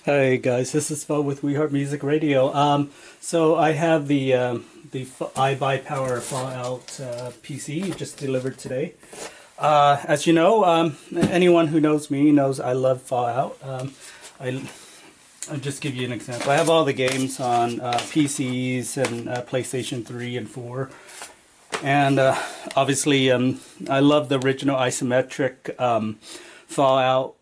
Hey guys, this is Phil with We Heart Music Radio. So I have the iBuyPower Fallout PC just delivered today. As you know, anyone who knows me knows I love Fallout. I'll just give you an example. I have all the games on PCs and PlayStation 3 and 4. And obviously, I love the original isometric Fallout.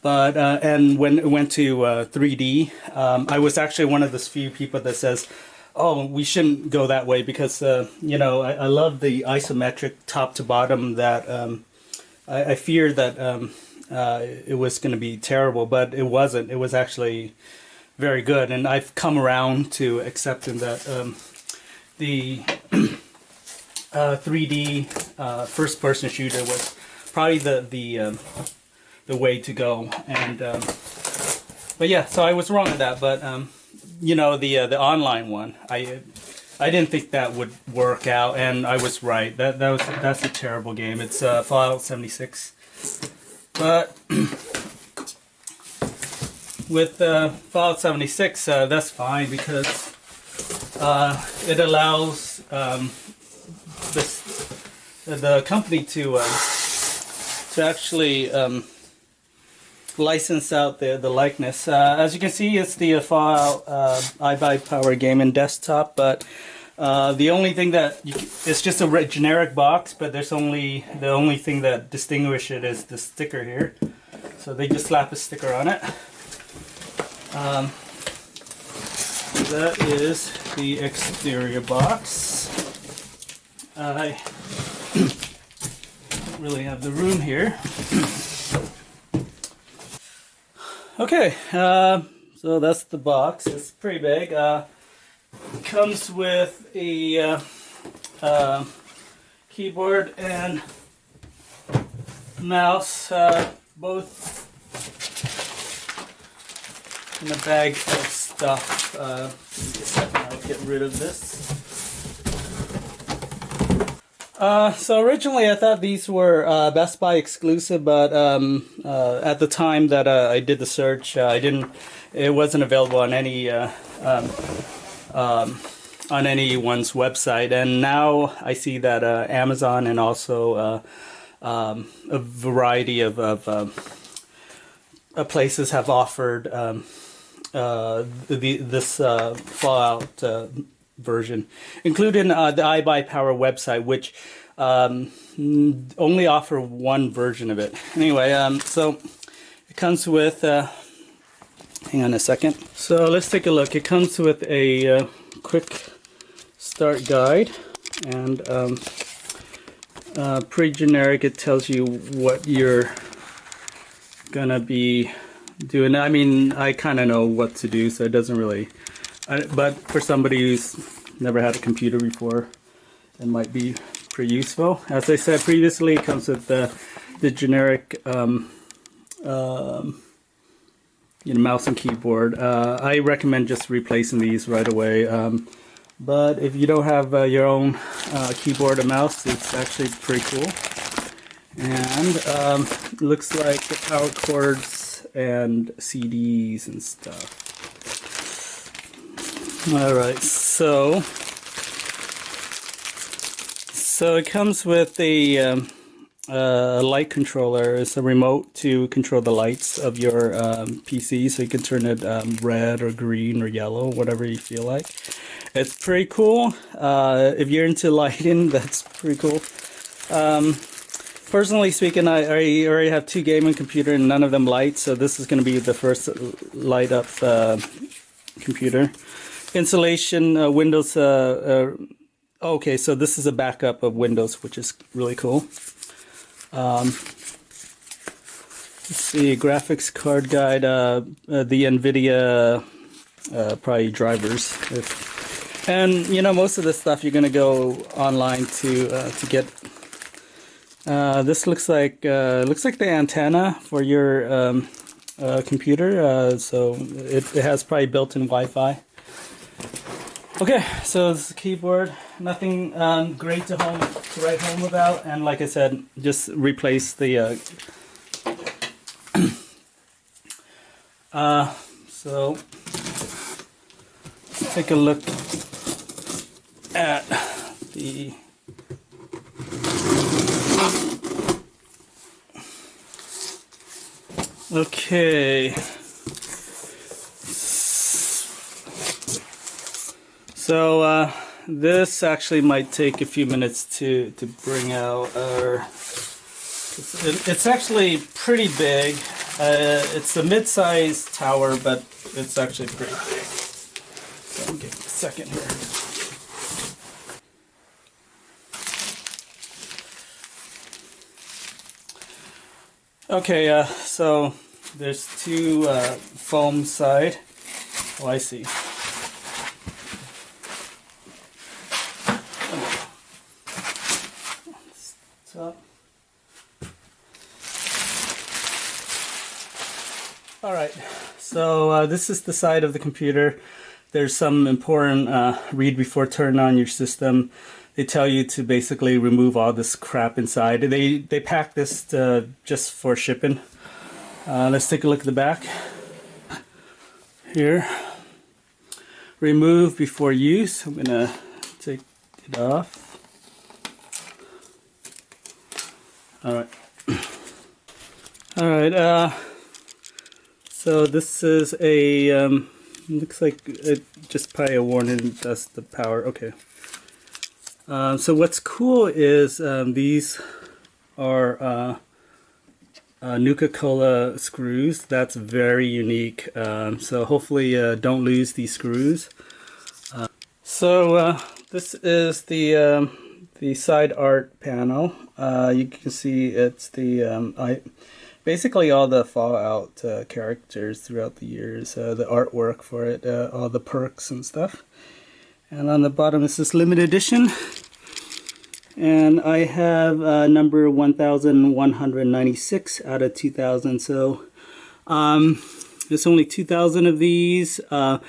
And when it went to 3D, I was actually one of those few people that says, "Oh, we shouldn't go that way because I love the isometric top to bottom." That I feared that it was going to be terrible, but it wasn't. It was actually very good, and I've come around to accepting that the 3D first-person shooter was probably the way to go. And but yeah, so I was wrong on that. But the online one, I didn't think that would work out, and I was right. That's a terrible game. It's Fallout 76. But with Fallout 76, that's fine because it allows the company to actually license out the likeness. As you can see, it's the Fallout iBuyPower game and desktop, but the only thing that it's just a generic box, but the only thing that distinguishes it is the sticker here. So they just slap a sticker on it. That is the exterior box. I don't really have the room here. Okay, so that's the box. It's pretty big. It comes with a keyboard and mouse, both in a bag of stuff. I'll get rid of this. So originally I thought these were Best Buy exclusive, but at the time that I did the search, it wasn't available on anyone's website, and now I see that Amazon and also a variety of places have offered this Fallout version, including the iBuyPower website, which only offer one version of it. Anyway, so it comes with hang on a second. So let's take a look. It comes with a quick start guide, and pretty generic. It tells you what you're gonna be doing. I mean, I kind of know what to do, so it doesn't really. But for somebody who's never had a computer before, it might be pretty useful. As I said previously, it comes with the generic mouse and keyboard. I recommend just replacing these right away. But if you don't have your own keyboard and mouse, it's actually pretty cool. And it looks like the power cords and CDs and stuff. Alright, so it comes with a light controller. It's a remote to control the lights of your PC, so you can turn it red or green or yellow, whatever you feel like. It's pretty cool. If you're into lighting, that's pretty cool. Personally speaking, I already have two gaming computers and none of them light, so this is going to be the first light up computer. Installation, Windows, okay, so this is a backup of Windows, which is really cool. Let's see, graphics card guide, the NVIDIA, probably drivers. And, most of this stuff you're going to go online to get. This looks like the antenna for your computer, so it has probably built-in Wi-Fi. Okay, so this is the keyboard. Nothing great to write home about, and like I said, just replace the So let's take a look at the okay. So this actually might take a few minutes to bring out. It's actually pretty big. It's a mid-sized tower, but it's actually pretty big. So I'll give it a second here. Okay, so there's two foam side. Oh, I see. Stop. All right, so this is the side of the computer. There's some important read before turn on your system. They tell you to basically remove all this crap inside. They pack this just for shipping. Let's take a look at the back. Here, remove before use. I'm gonna take it off. All right. All right. So this is a looks like it just probably a warning that's the power. Okay. So what's cool is these are Nuka-Cola screws. That's very unique. So hopefully don't lose these screws. So this is the side art panel. You can see it's the basically all the Fallout characters throughout the years, the artwork for it, all the perks and stuff. And on the bottom is this limited edition. And I have number 1196 out of 2000. So there's only 2000 of these. I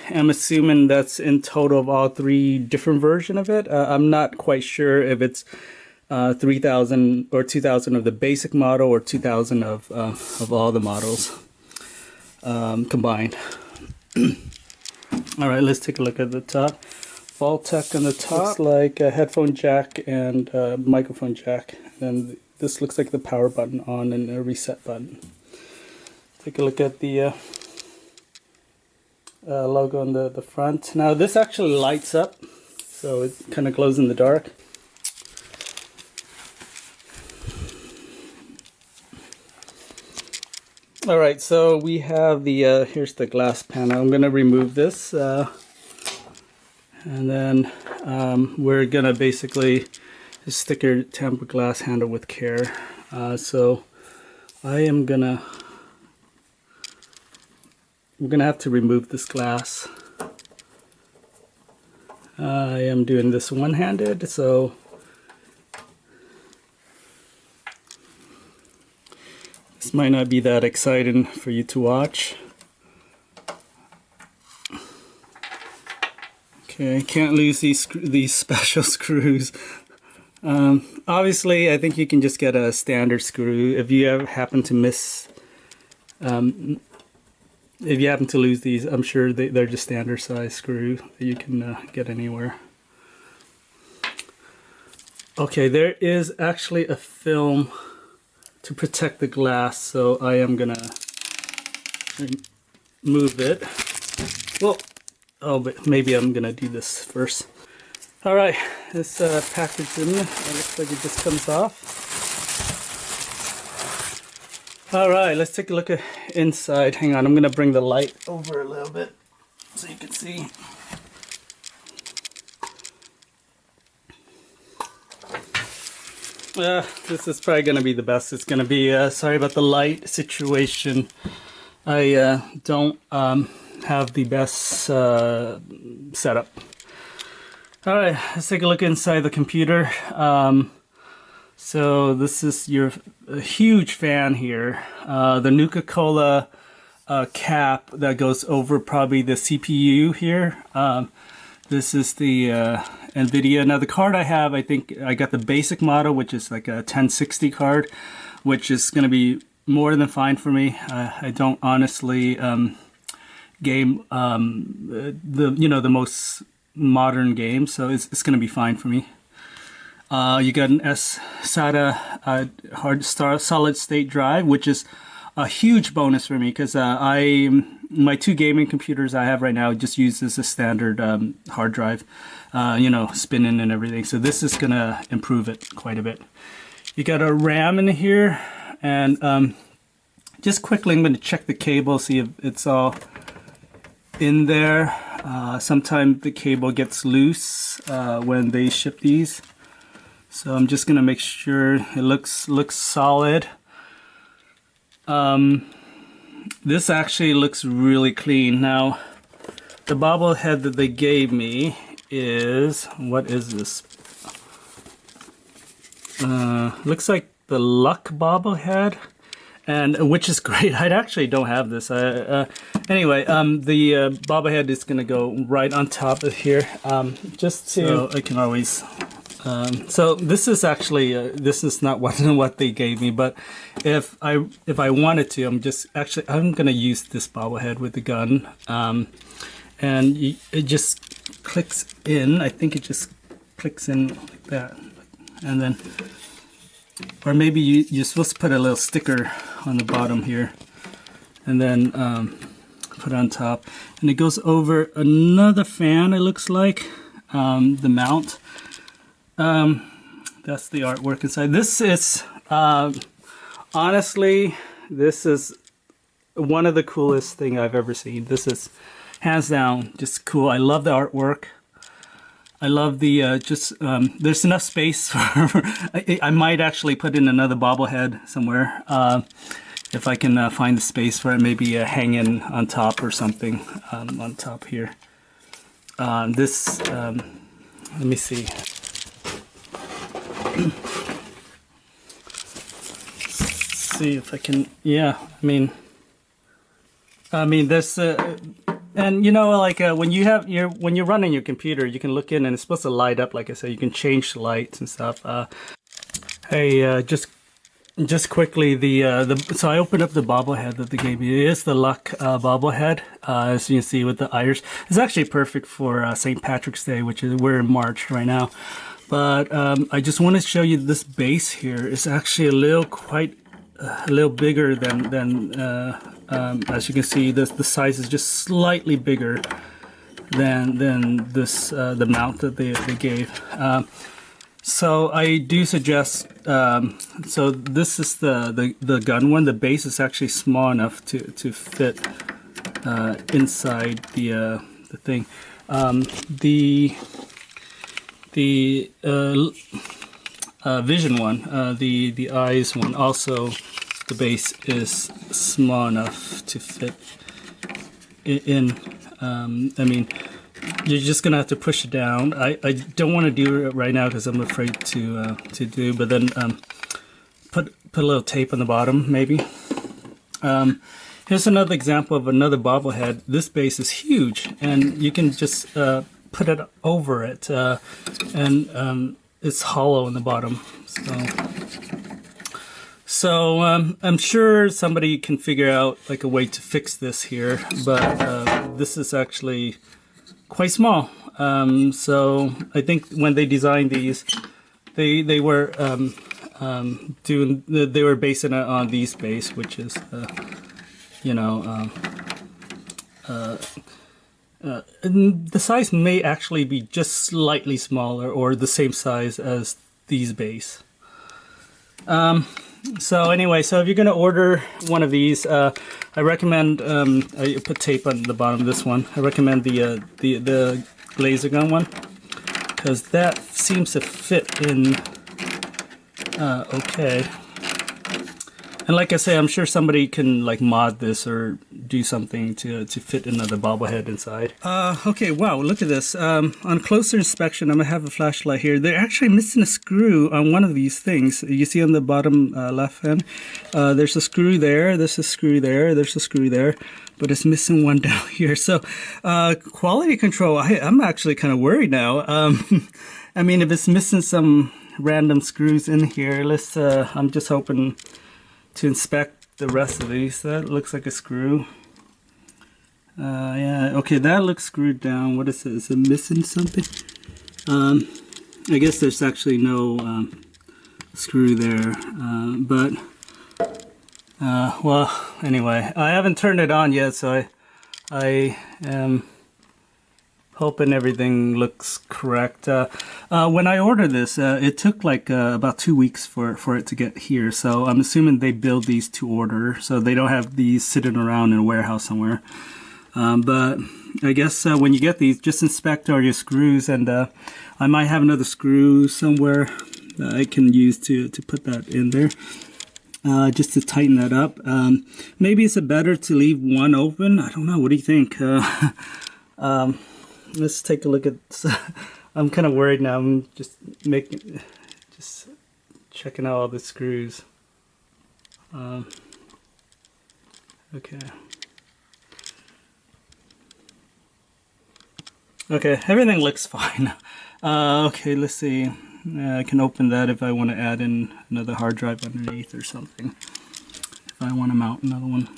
am assuming that's in total of all three different versions of it. I'm not quite sure if it's 3000 or 2000 of the basic model or 2000 of all the models combined. All right, let's take a look at the top. Tech on the top. Looks like a headphone jack and a microphone jack. And this looks like the power button on and a reset button. Take a look at the logo on the front. Now this actually lights up, so it kind of glows in the dark. All right, so we have the here's the glass panel. I'm gonna remove this, and then we're gonna basically just stick your tempered glass handle with care. So I'm gonna have to remove this glass. I am doing this one-handed, so this might not be that exciting for you to watch. Okay, can't lose these special screws. Obviously, I think you can just get a standard screw. If you ever happen to miss, if you happen to lose these, I'm sure they're just standard size screw that you can get anywhere. Okay, there is actually a film to protect the glass, so I am gonna remove it. Well, oh, but maybe I'm gonna do this first. All right, this package in, it looks like it just comes off. All right, let's take a look at inside. Hang on, I'm gonna bring the light over a little bit so you can see. This is probably gonna be the best it's gonna be. Sorry about the light situation. I don't have the best setup. All right, let's take a look inside the computer. So this is your huge fan here. The Nuka-Cola cap that goes over probably the CPU here. This is the NVIDIA. Now the card I have, I think I got the basic model, which is like a 1060 card, which is going to be more than fine for me. I don't honestly game the most modern games, so it's gonna be fine for me. You got an SATA solid state drive, which is a huge bonus for me because my two gaming computers I have right now just use as a standard hard drive, spinning and everything. So this is gonna improve it quite a bit. You got a RAM in here, and just quickly I'm going to check the cable, see if it's all in there. Sometimes the cable gets loose when they ship these, so I'm just going to make sure it looks solid. This actually looks really clean. Now, the bobblehead that they gave me is, what is this? Looks like the Luck bobblehead, and which is great. I actually don't have this. Anyway, the bobblehead is going to go right on top of here, just so I can always. So this is actually this is not what they gave me, but if I wanted to, I'm going to use this bobblehead with the gun, and it just clicks in. I think it just clicks in like that. And then, or maybe you're supposed to put a little sticker on the bottom here, and then put it on top, and it goes over another fan. It looks like the mount. That's the artwork inside. This is honestly, this is one of the coolest thing I've ever seen. This is hands down just cool. I love the artwork. I love the there's enough space for I might actually put in another bobblehead somewhere if I can find the space for it, maybe hanging on top or something on top here. Let me see. See if I can. Yeah, I mean this. And like when you're running your computer, you can look in and it's supposed to light up. Like I said, you can change the lights and stuff. Hey, just quickly, so I opened up the bobblehead that they gave me. It is the Luck bobblehead, as you can see with the Irish. It's actually perfect for St. Patrick's Day, which is we're in March right now. But I just want to show you this base here. It's actually a little bigger than as you can see, the size is just slightly bigger than this the mount that they gave. So I do suggest. So this is the gun one. The base is actually small enough to fit inside the thing. The Vision one, the eyes one, also the base is small enough to fit in. I mean, you're just gonna have to push it down. I don't want to do it right now because I'm afraid to do. But then put a little tape on the bottom, maybe. Here's another example of another bobblehead. This base is huge, and you can just put it over it, and it's hollow in the bottom. So I'm sure somebody can figure out like a way to fix this here, but this is actually quite small. So I think when they designed these, they were they were basing it on these base, which is the size may actually be just slightly smaller or the same size as these base. So anyway, so if you're going to order one of these, I recommend, I put tape on the bottom of this one. I recommend the laser gun one, because that seems to fit in okay. And like I say, I'm sure somebody can like mod this or do something to fit another bobblehead inside. Okay, wow, look at this. On closer inspection, I'm gonna have a flashlight here. They're actually missing a screw on one of these things. You see on the bottom left hand, there's a screw there, there's a screw there, there's a screw there, but it's missing one down here. So quality control, I'm actually kind of worried now. I mean, if it's missing some random screws in here, let's, I'm just hoping to inspect the rest of these. That looks like a screw. Yeah, okay, that looks screwed down. What is it? Is it missing something? I guess there's actually no screw there, well, anyway, I haven't turned it on yet, so I am hoping everything looks correct. When I ordered this, it took like about 2 weeks for it to get here, so I'm assuming they build these to order, so they don't have these sitting around in a warehouse somewhere. But I guess when you get these, just inspect all your screws, and I might have another screw somewhere that I can use to put that in there, just to tighten that up. Maybe it's better to leave one open. I don't know. What do you think? Let's take a look at. I'm kind of worried now. I'm just checking out all the screws. Okay. Okay, everything looks fine. Okay, let's see. I can open that if I want to add in another hard drive underneath or something. If I want to mount another one.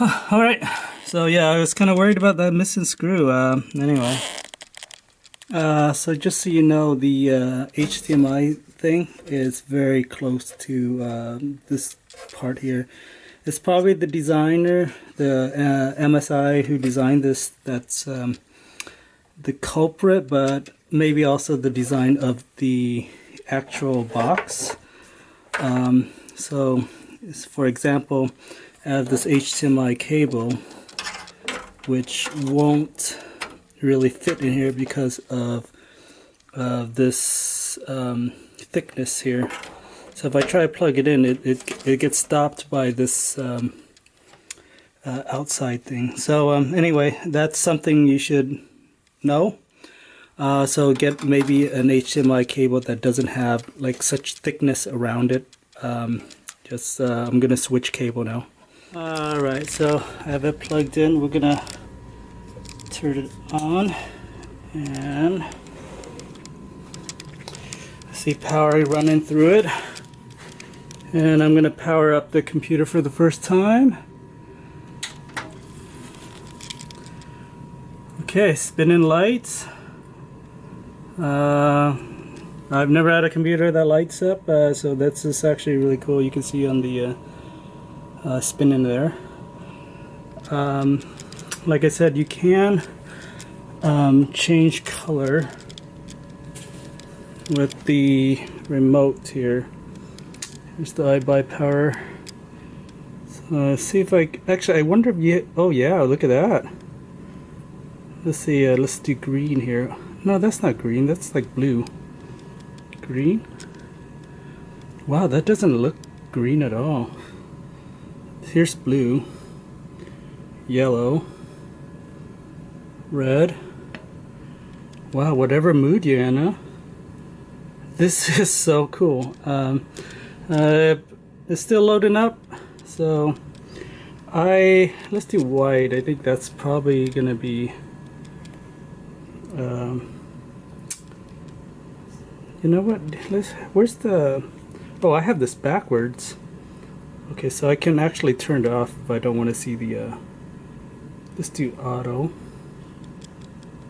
Alright, so yeah, I was kind of worried about that missing screw. Anyway. So just so you know, the HDMI thing is very close to this part here. It's probably the designer, the MSI who designed this, that's the culprit, but maybe also the design of the actual box. So, for example, I have this HDMI cable, which won't really fit in here because of this thickness here. So if I try to plug it in, it gets stopped by this outside thing. So anyway, that's something you should know. So get maybe an HDMI cable that doesn't have like such thickness around it. I'm gonna switch cable now. Alright, so I have it plugged in. We're gonna turn it on and see power running through it. And I'm gonna power up the computer for the first time. Okay, spinning lights. I've never had a computer that lights up, so that's actually really cool. You can see on the spinning there. Like I said, you can change color with the remote here. Here's the iBuyPower. So see if I wonder if you, oh yeah, look at that. Let's see, let's do green here. No, that's not green, that's like blue. Green? Wow, that doesn't look green at all. Here's blue, yellow, red. Wow, whatever mood you're in, huh? This is so cool. It's still loading up, so let's do white. I think that's probably gonna be you know what, where's the, oh, I have this backwards. Okay, so I can actually turn it off if I don't want to see the let's do auto.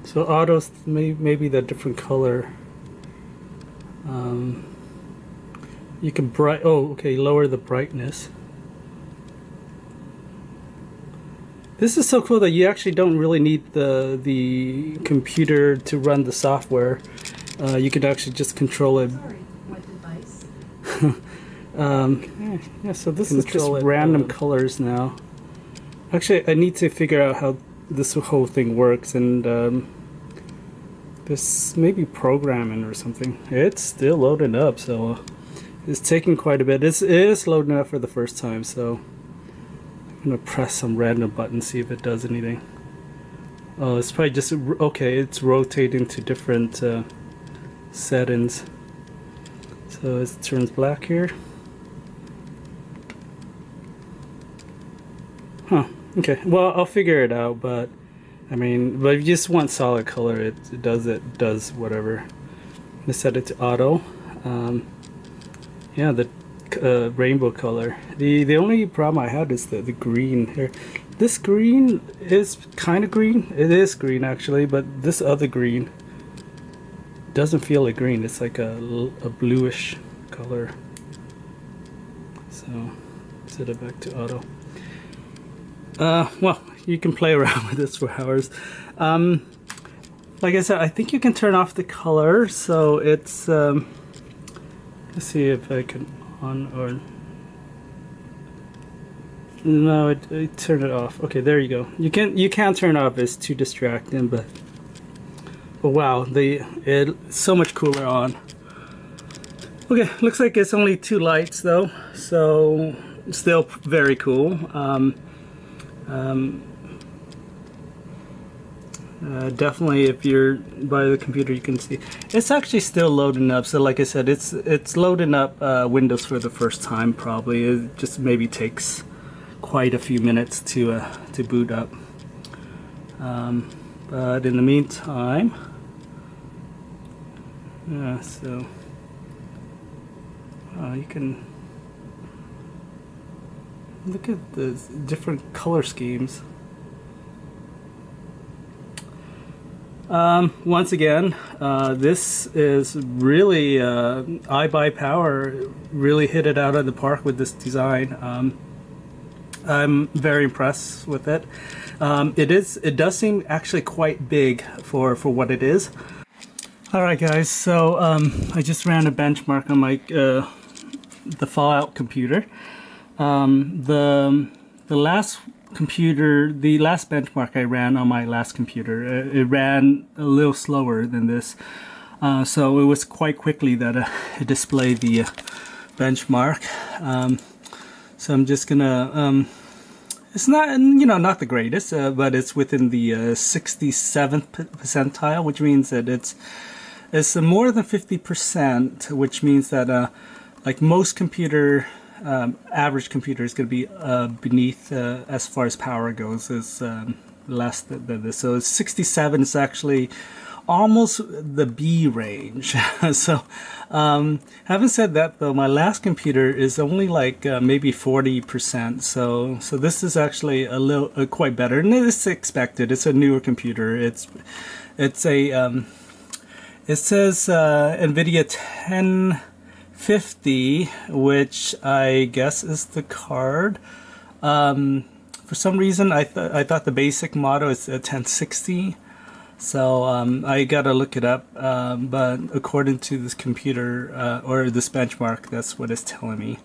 So auto's maybe the different color. You can lower the brightness. This is so cool that you actually don't really need the computer to run the software. You can actually just control it. Sorry, what device? Yeah, so this is just random colors now. Actually, I need to figure out how this whole thing works, and this maybe programming or something. It's still loading up, so it's taking quite a bit. It is loading up for the first time, so I'm gonna press some random button, see if it does anything. Oh, it's probably just, okay, it's rotating to different settings. So it turns black here. Huh, okay, well, I'll figure it out, but I mean, but if you just want solid color, it does whatever. I'm gonna set it to auto. Yeah, the rainbow color. The only problem I had is the green here. This green is kind of green. It is green actually, but this other green doesn't feel like green. It's like a bluish color. So set it back to auto. Well, you can play around with this for hours. Like I said, I think you can turn off the color, so it's let's see if I can on or no, it turned it off. Okay, there you go. You can turn it off. It's too distracting, but wow, it's so much cooler on. Okay, looks like it's only 2 lights though, so still very cool. Definitely, if you're by the computer, you can see it's actually still loading up. So, like I said, it's loading up Windows for the first time. Probably it just maybe takes quite a few minutes to boot up. But in the meantime, yeah. So you can look at the different color schemes. Once again, this is really iBuyPower really hit it out of the park with this design. I'm very impressed with it. It does seem actually quite big for what it is. All right, guys. So I just ran a benchmark on my the Fallout computer. The last benchmark I ran on my last computer, it ran a little slower than this, so it was quite quickly that it displayed the benchmark. So I'm just gonna it's not, not the greatest, but it's within the 67th percentile, which means that it's more than 50%, which means that like most average computer is going to be beneath, as far as power goes, is less than this. So 67 is actually almost the B range. So having said that, though, my last computer is only like maybe 40%. So this is actually a little quite better, and it's expected. It's a newer computer. It's a it says NVIDIA 1050, which I guess is the card. For some reason, I thought the basic model is a 1060. So I gotta look it up. But according to this computer or this benchmark, that's what it's telling me.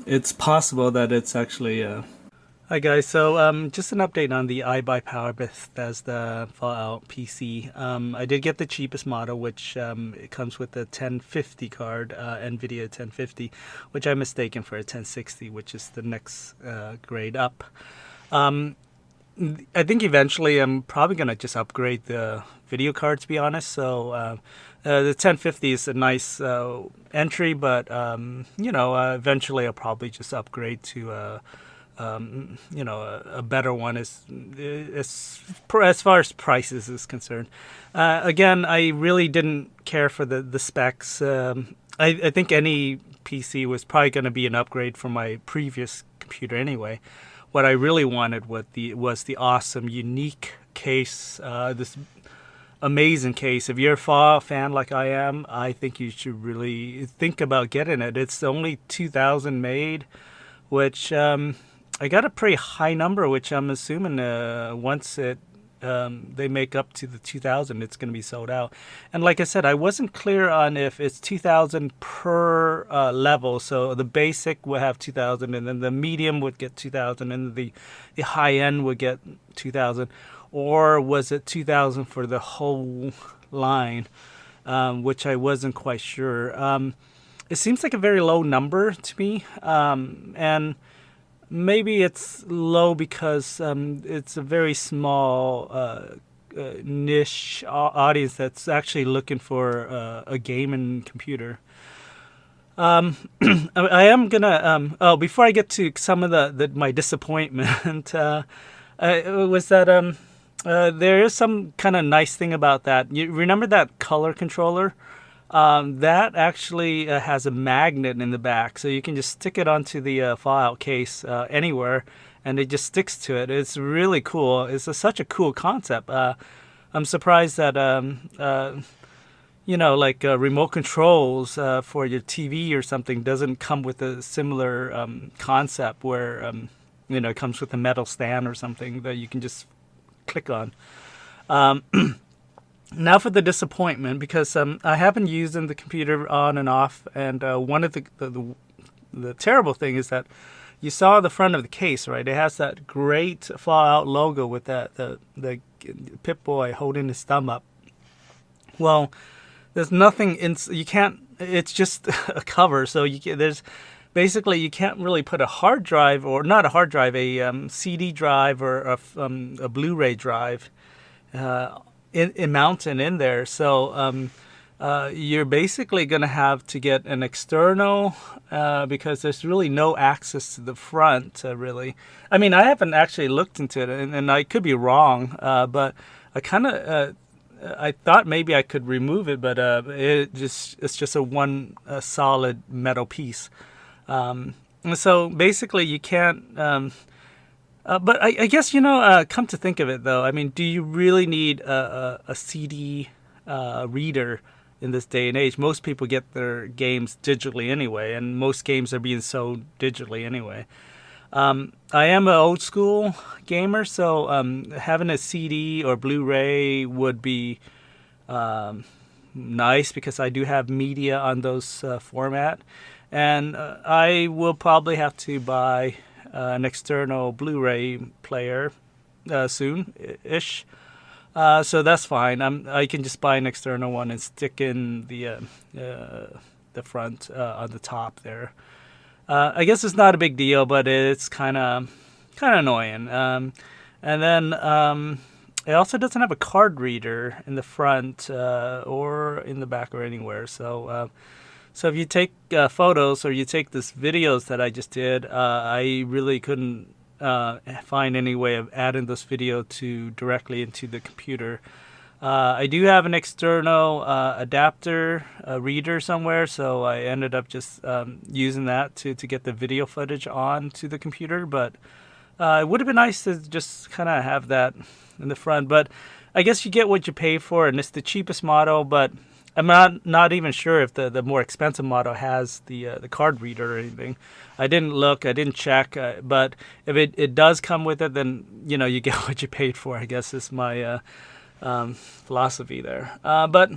It's possible that it's actually. Hi guys, so just an update on the iBuyPower Bethesda Fallout PC. I did get the cheapest model, which it comes with the 1050 card, NVIDIA 1050, which I'm mistaken for a 1060, which is the next grade up. I think eventually I'm probably going to just upgrade the video card, to be honest. So the 1050 is a nice entry, but eventually I'll probably just upgrade to a better one as far as prices is concerned. Again, I really didn't care for the specs. I think any PC was probably going to be an upgrade from my previous computer anyway. What I really wanted was the awesome, unique case, this amazing case. If you're a Fallout fan like I am, I think you should really think about getting it. It's only 2,000 made, which I got a pretty high number, which I'm assuming once they make up to the 2,000, it's going to be sold out. And like I said, I wasn't clear on if it's 2,000 per level. So the basic would have 2,000, and then the medium would get 2,000, and the high end would get 2,000, or was it 2,000 for the whole line, which I wasn't quite sure. It seems like a very low number to me, and maybe it's low because it's a very small niche audience that's actually looking for a gaming computer. I am gonna. Before I get to some of my disappointment, was that there is some kind of nice thing about that. You remember that color controller? that actually has a magnet in the back, so you can just stick it onto the fallout case anywhere, and it just sticks to it. It's really cool. It's such a cool concept. I'm surprised that like remote controls for your TV or something doesn't come with a similar concept where it comes with a metal stand or something that you can just click on. Now for the disappointment, because I have been using the computer on and off, and one of the terrible thing is that you saw the front of the case, right? It has that great Fallout logo with the Pip-Boy holding his thumb up. Well, there's nothing you can't. It's just a cover, so there's basically you can't really put a hard drive, or not a hard drive, a CD drive or a Blu-ray drive mounted in there. So you're basically going to have to get an external because there's really no access to the front, really. I mean, I haven't actually looked into it, and I could be wrong, but I thought maybe I could remove it, but it's just one solid metal piece. So basically you can't... but I guess, come to think of it, though, I mean, do you really need a CD reader in this day and age? Most people get their games digitally anyway, and most games are being sold digitally anyway. I am an old school gamer, so having a CD or Blu-ray would be nice, because I do have media on those format, and I will probably have to buy an external Blu-ray player soon-ish. So that's fine. I can just buy an external one and stick in the front on the top there. I guess it's not a big deal, but it's kind of annoying. And then it also doesn't have a card reader in the front or in the back or anywhere. So if you take photos or you take these videos that I just did, I really couldn't find any way of adding this video directly into the computer. I do have an external adapter reader somewhere, so I ended up just using that to get the video footage onto the computer. But it would have been nice to just kind of have that in the front. But I guess you get what you pay for, and it's the cheapest model. But I'm not even sure if the more expensive model has the card reader or anything. I didn't look, I didn't check, but if it does come with it, then you get what you paid for, I guess is my philosophy there. But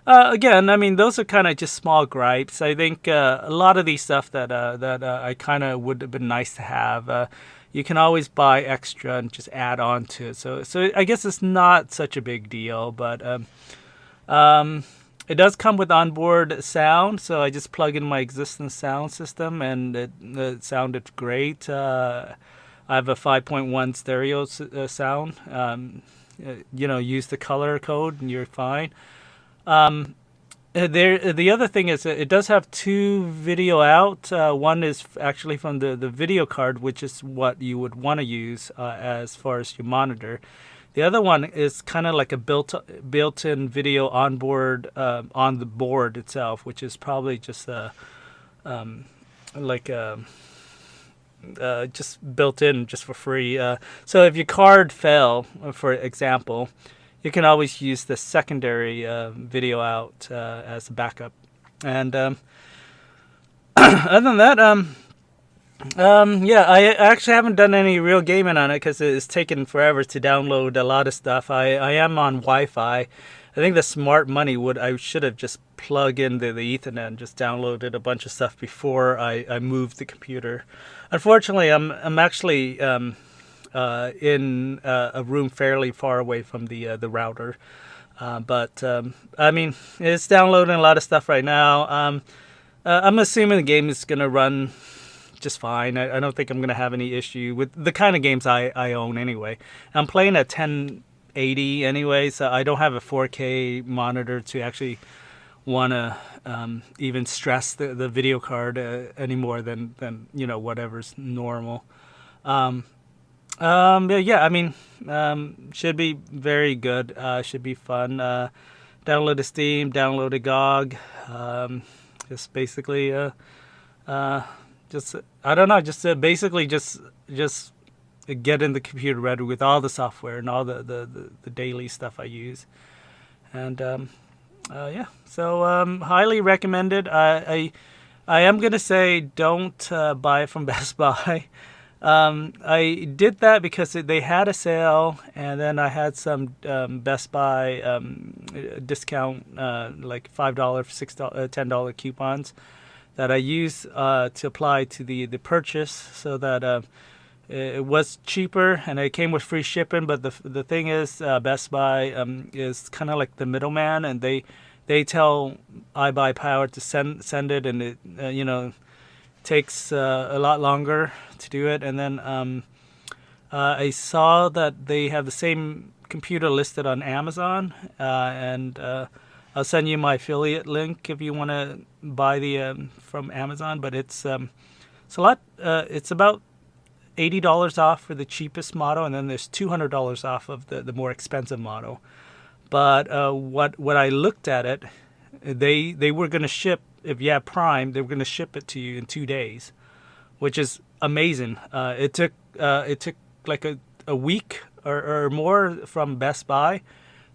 again, I mean, those are kind of just small gripes. I think a lot of these stuff that I kind of would have been nice to have. You can always buy extra and just add on to it. So I guess it's not such a big deal, but it does come with onboard sound, so I just plug in my existing sound system, and it sounded great. I have a 5.1 stereo sound. Use the color code and you're fine. The other thing is it does have two video out. One is actually from the video card, which is what you would want to use as far as your monitor. The other one is kind of like a built-in video onboard on the board itself, which is probably just just built in just for free. So if your card fell, for example, you can always use the secondary video out as a backup. And other than that, I actually haven't done any real gaming on it because it's taken forever to download a lot of stuff. I am on Wi-Fi. I think the smart money I should have just plugged in the Ethernet and just downloaded a bunch of stuff before I moved the computer. Unfortunately, I'm actually in a room fairly far away from the router. But I mean, it's downloading a lot of stuff right now. I'm assuming the game is going to run just fine. I don't think I'm going to have any issue with the kind of games I own anyway. I'm playing at 1080 anyway, so I don't have a 4K monitor to actually want to even stress the video card any more than whatever's normal. Yeah, I mean, should be very good. Should be fun. downloaded Steam, downloaded GOG. Just basically, just I don't know, just basically just getting the computer ready with all the software and all the daily stuff I use. And yeah, so highly recommended. I am gonna say don't buy it from Best Buy. I did that because they had a sale, and then I had some Best Buy discount, like $5, $6, $10 coupons that I used to apply to the purchase, so that it was cheaper and it came with free shipping. But the thing is, Best Buy is kind of like the middleman, and they tell iBuyPower to send it, and it takes a lot longer to do it. And then I saw that they have the same computer listed on Amazon, and I'll send you my affiliate link if you want to buy the from Amazon. But it's a lot. It's about $80 off for the cheapest model, and then there's $200 off of the more expensive model. But what I looked at it, they were going to ship, if you have Prime, they were going to ship it to you in 2 days, which is amazing. It took like a week or more from Best Buy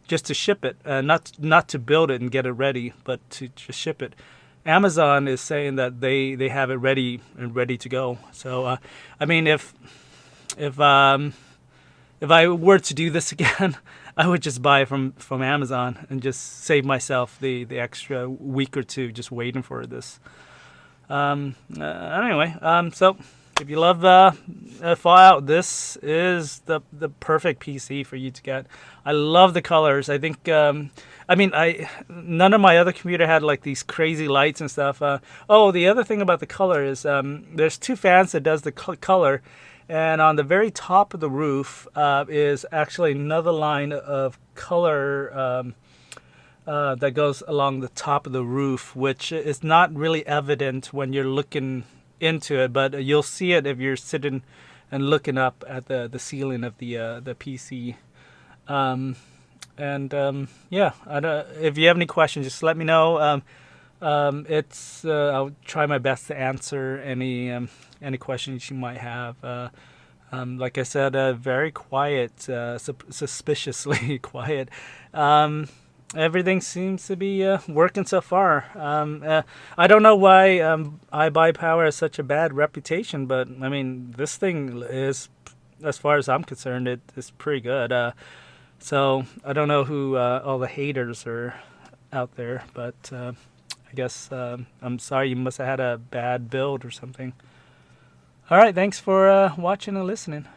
just to ship it, not to build it and get it ready, but to just ship it. Amazon is saying that they have it ready to go. So I mean, if I were to do this again, I would just buy it from Amazon and just save myself the extra week or two just waiting for this. Anyway, so if you love Fallout, this is the perfect PC for you to get. I love the colors. I think none of my other computer had like these crazy lights and stuff. The other thing about the color is there's two fans that does the color. And on the very top of the roof is actually another line of color that goes along the top of the roof, which is not really evident when you're looking into it, but you'll see it if you're sitting and looking up at the ceiling of the PC. Yeah, if you have any questions, just let me know. I'll try my best to answer any questions you might have. Like I said, very quiet, suspiciously quiet. Everything seems to be working so far. I don't know why iBuyPower has such a bad reputation, but I mean, this thing is, as far as I'm concerned, it's pretty good. So I don't know who all the haters are out there, but I guess I'm sorry, you must have had a bad build or something. All right, thanks for watching and listening.